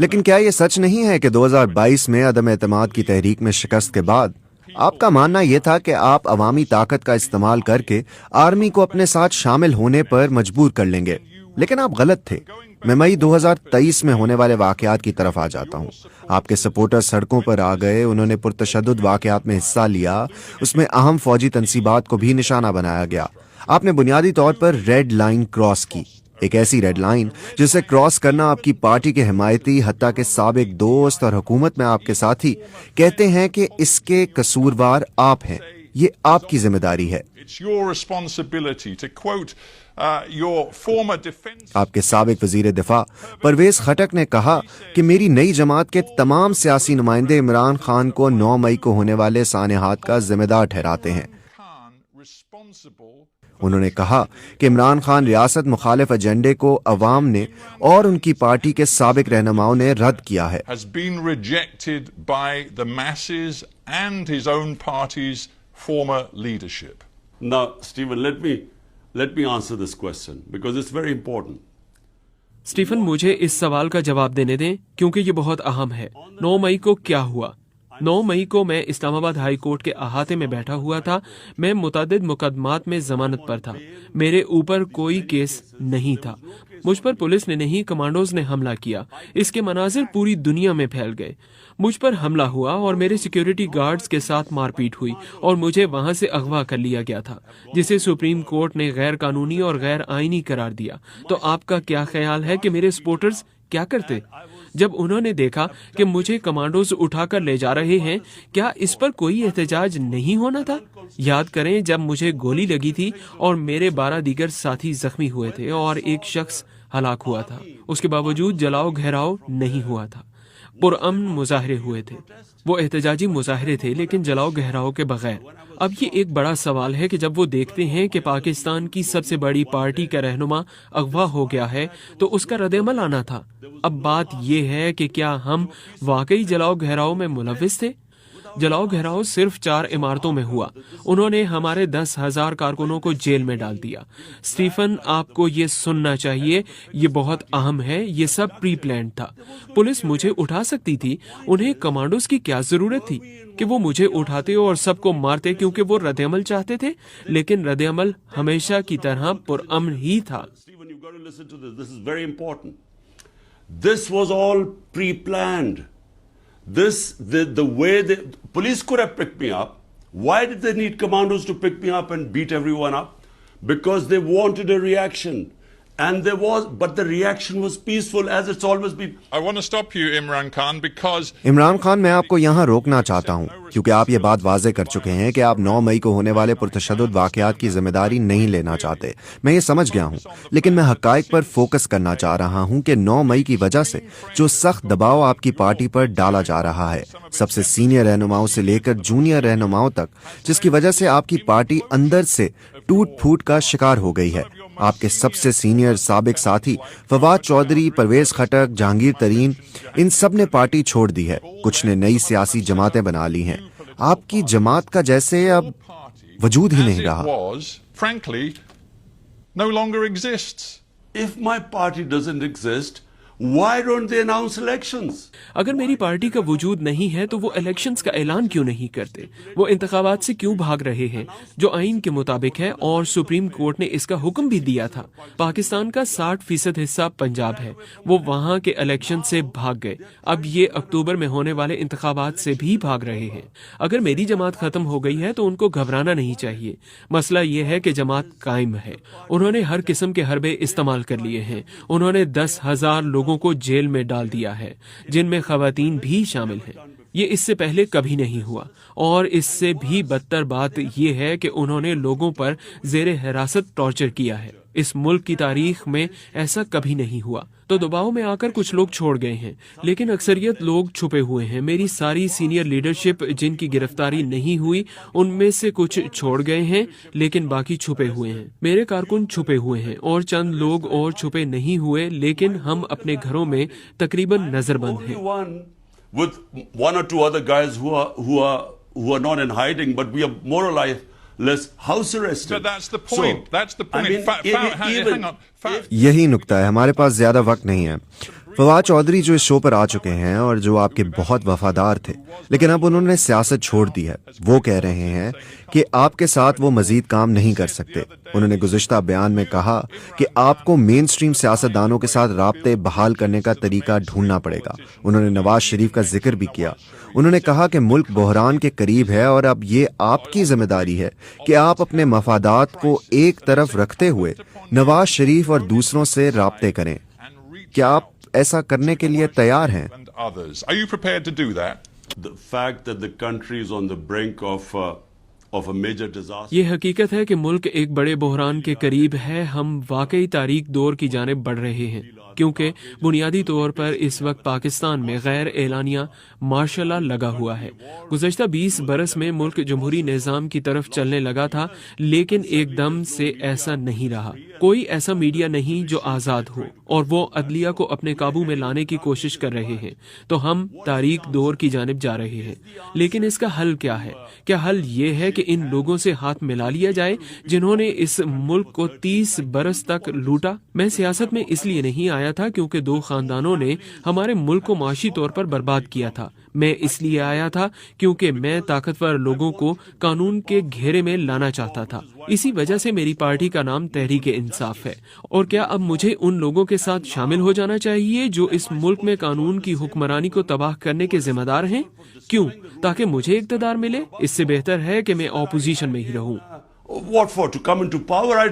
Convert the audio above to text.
लेकिन क्या ये सच नहीं है कि 2022 में अदम एतमाद की तहरीक में शिकस्त के बाद आपका मानना यह था कि आप अवामी ताकत का इस्तेमाल करके आर्मी को अपने साथ शामिल होने पर मजबूर कर लेंगे? लेकिन आप गलत थे। मैं मई 2023 में होने वाले वाकयात की तरफ आ जाता हूँ। आपके सपोर्टर सड़कों पर आ गए, उन्होंने पुरतशद्दुद वाकयात में हिस्सा लिया, उसमें अहम फौजी तनसीबात को भी निशाना बनाया गया। आपने बुनियादी तौर पर रेड लाइन क्रॉस की, एक ऐसी रेड लाइन जिसे क्रॉस करना आपकी पार्टी के हिमायती हत्ता के साबिक दोस्त और हुकूमत में आपके साथी कहते हैं कि इसके कसूरवार आप हैं। ये आपकी जिम्मेदारी है। आपके साबिक वजीर दिफा परवेज खटक ने कहा कि मेरी नई जमात के तमाम सियासी नुमाइंदे इमरान खान को 9 मई को होने वाले सानेहात का जिम्मेदार ठहराते हैं। उन्होंने कहा कि इमरान खान रियासत मुखालिफ एजेंडे को अवाम ने और उनकी पार्टी के साबिक रहनुमाओं ने रद्द किया है। Now, Stephen, let me answer this question because it's very important. Stephen, मुझे इस सवाल का जवाब देने दें क्योंकि ये बहुत अहम है। 9 मई को क्या हुआ? 9 मई को मैं इस्लामाबाद हाई कोर्ट के अहाते में बैठा हुआ था। मैं मुतअद्दिद मुकदमात में जमानत पर था। मेरे ऊपर कोई केस नहीं था। मुझ पर पुलिस ने नहीं, कमांडोज ने हमला किया। इसके मनाजिर पूरी दुनिया में फैल गए। मुझ पर हमला हुआ और मेरे सिक्योरिटी गार्ड्स के साथ मारपीट हुई और मुझे वहां से अगवा कर लिया गया था, जिसे सुप्रीम कोर्ट ने गैर कानूनी और गैर आईनी करार दिया। तो आपका क्या ख्याल है कि मेरे सपोर्टर्स क्या करते जब उन्होंने देखा कि मुझे कमांडोज उठाकर ले जा रहे हैं? क्या इस पर कोई एहतजाज नहीं होना था? याद करें, जब मुझे गोली लगी थी और मेरे 12 दीगर साथी जख्मी हुए थे और एक शख्स हलाक हुआ था, उसके बावजूद जलाओ घेराव नहीं हुआ था। पुरअमन मुजाहरे हुए थे। वो एहतजाजी मुजाहरे थे, लेकिन जलाओ गहराव के बगैर। अब ये एक बड़ा सवाल है कि जब वो देखते हैं कि पाकिस्तान की सबसे बड़ी पार्टी का रहनुमा अगवा हो गया है तो उसका रद्द-ए-अमल आना था। अब बात ये है कि क्या हम वाकई जलाओ गहराव में मुलव्विस थे? जलाओ घेराव सिर्फ 4 इमारतों में हुआ। उन्होंने हमारे 10,000 कारकुनों को जेल में डाल दिया। स्टीफन, आपको ये सुनना चाहिए, ये बहुत अहम है। ये सब प्री प्लान था। पुलिस मुझे उठा सकती थी। उन्हें कमांडोज की क्या जरूरत थी कि वो मुझे उठाते और सबको मारते क्योंकि वो रद्द-ए-अमल चाहते थे? लेकिन रद्द-ए-अमल हमेशा की तरह पुरअमन ही था। This was all pre-planned. The way the police could have picked me up. Why did they need commandos to pick me up and beat everyone up? Because they wanted a reaction. And there was, but the reaction was peaceful as it's always been. I want to stop you, Imran Khan, because Imran Khan, मैं आपको यहाँ रोकना चाहता हूँ क्योंकि आप ये बात वाज़े कर चुके हैं कि आप 9 मई को होने वाले पुरतशद्दुद वाक़यात की जिम्मेदारी नहीं लेना चाहते। मैं ये समझ गया हूँ, लेकिन मैं हक़ाइक़ पर फोकस करना चाह रहा हूँ कि 9 मई की वजह से जो सख्त दबाव आपकी पार्टी पर डाला जा रहा है, सबसे सीनियर रहनुमाओं से लेकर जूनियर रहनुमाओं तक, जिसकी वजह से आपकी पार्टी अंदर से टूट फूट का शिकार हो गई है। आपके सबसे सीनियर साबिक साथी फवाद चौधरी, परवेज खटक, जहांगीर तरीन, इन सब ने पार्टी छोड़ दी है। कुछ ने नई सियासी जमातें बना ली हैं। आपकी जमात का जैसे अब वजूद ही नहीं रहा। frankly, no longer exists. If my party doesn't exist, why don't they announce elections? अगर मेरी पार्टी का वजूद नहीं है तो वो इलेक्शंस का ऐलान क्यों नहीं करते? वो इंतखाबात से क्यों भाग रहे हैं, जो आइन के मुताबिक है और सुप्रीम कोर्ट ने इसका हुक्म भी दिया था? पाकिस्तान का 60% हिस्सा पंजाब है। वो वहाँ के इलेक्शन से भाग गए। अब ये अक्टूबर में होने वाले इंतखाबात से भी भाग रहे हैं। अगर मेरी जमात खत्म हो गई है तो उनको घबराना नहीं चाहिए। मसला ये है कि जमात कायम है। उन्होंने हर किस्म के हरबे इस्तेमाल कर लिए हैं। उन्होंने 10,000 लोगों को जेल में डाल दिया है, जिनमें खवातीन भी शामिल हैं। ये इससे पहले कभी नहीं हुआ। और इससे भी बदतर बात यह है कि उन्होंने लोगों पर जेरे हिरासत टॉर्चर किया है। इस मुल्क की तारीख में ऐसा कभी नहीं हुआ। तो दबाव में आकर कुछ लोग छोड़ गए हैं, लेकिन अक्सरियत लोग छुपे हुए हैं। मेरी सारी सीनियर लीडरशिप जिनकी गिरफ्तारी नहीं हुई, उनमें से कुछ छोड़ गए हैं, लेकिन बाकी छुपे हुए हैं। मेरे कारकुन छुपे हुए हैं और चंद लोग और छुपे नहीं हुए, लेकिन हम अपने घरों में तकरीबन नजरबंद हैं। With one or two other guys who are not in hiding, but we are more or less house arrested. But that's the point. That's the point. I mean, Hang on. यही नुक्ता है, हमारे पास ज्यादा वक्त नहीं है। फवाद चौधरी जो इस शो पर आ चुके हैं और जो आपके बहुत वफादार थे, लेकिन अब उन्होंने सियासत छोड़ दी है, वो कह रहे हैं कि आपके साथ वो मजीद काम नहीं कर सकते। उन्होंने गुज़िश्ता बयान में कहा कि आपको मेन स्ट्रीम सियासतदानों के साथ राब्ते बहाल करने का तरीका ढूंढना पड़ेगा। उन्होंने नवाज शरीफ का जिक्र भी किया। उन्होंने कहा कि मुल्क बहरान के करीब है और अब ये आपकी जिम्मेदारी है कि आप अपने मफादात को एक तरफ रखते हुए नवाज शरीफ और दूसरों से राब्ते करें। क्या आप ऐसा करने के लिए तैयार हैं? And others. Are you prepared to do that? The fact that the country is on the brink of a major disaster. ये हकीकत है कि मुल्क एक बड़े बहरान के करीब है। हम वाकई तारीख दौर की जानिब बढ़ रहे हैं, क्योंकि बुनियादी तौर पर इस वक्त पाकिस्तान में गैर एलानिया मार्शल लॉ लगा हुआ है। गुज़श्ता 20 बरस में मुल्क जमहूरी निज़ाम की तरफ चलने लगा था, लेकिन एकदम से ऐसा नहीं रहा। कोई ऐसा मीडिया नहीं जो आज़ाद हो, और वो अदलिया को अपने काबू में लाने की कोशिश कर रहे हैं। तो हम तारीख दौर की जानिब जा रहे हैं। लेकिन इसका हल क्या है? क्या हल ये है कि इन लोगों से हाथ मिला लिया जाए जिन्होंने इस मुल्क को 30 बरस तक लूटा? मैं सियासत में इसलिए नहीं आया था क्योंकि 2 खानदानों ने हमारे मुल्क को माशी तौर पर बर्बाद किया था। मैं इसलिए आया था क्योंकि मैं ताकतवर लोगों को कानून के घेरे में लाना चाहता था। इसी वजह से मेरी पार्टी का नाम तहरीक इंसाफ है। और क्या अब मुझे उन लोगों के साथ शामिल हो जाना चाहिए जो इस मुल्क में कानून की हुक्मरानी को तबाह करने के जिम्मेदार हैं? क्यों? ताकि मुझे इक़्तिदार मिले? इससे बेहतर है कि मैं ऑपोजिशन में ही रहूं। What for? To come into power? I